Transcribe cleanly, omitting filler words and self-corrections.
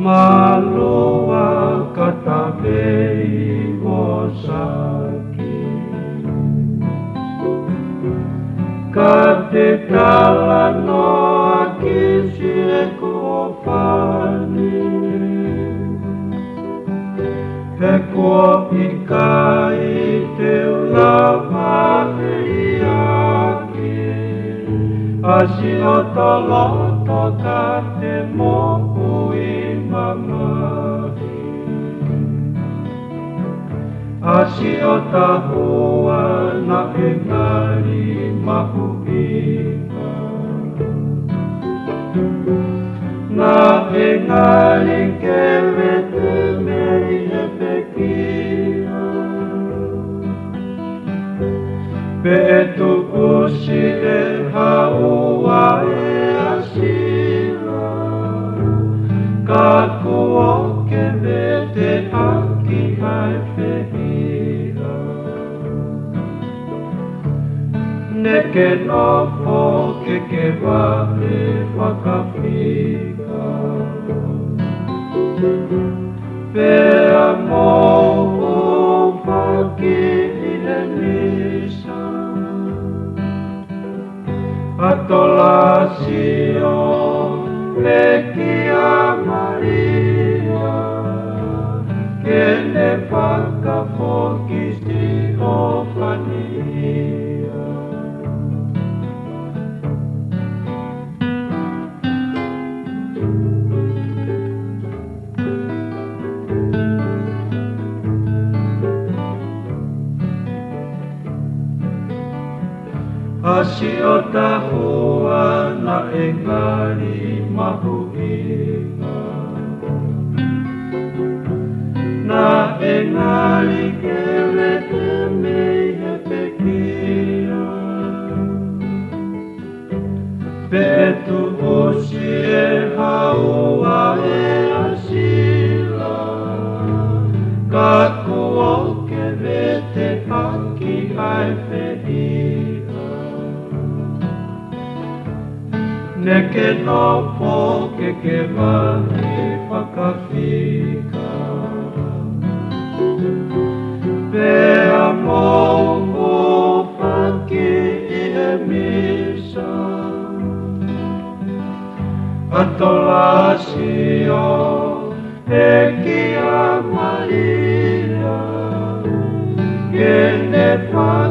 Malua katapei mosaki Katetala no akisi ekofani Eko ikai te ulama iaki Asino toloto kate moku imamari Asino tahua na engali mahuika Na engali kevete meri epekia Petu kusi e haua e asila Kaku o kevete aki hai fehila Neke nopo ke kewahe whakawhika Pea mo o whaki ile nisa Atolasio Lekia Maria Kene whakafokisti o whania Asio tahua na engali mahuika Na engali kevete mehe pekia Petu usi e haua e asila Kaku o kevete aki hai fehila Neke nopo ke kewahe whakawhika Pea mo o whaki I e misa Atolasio e kia Maria Kene whaki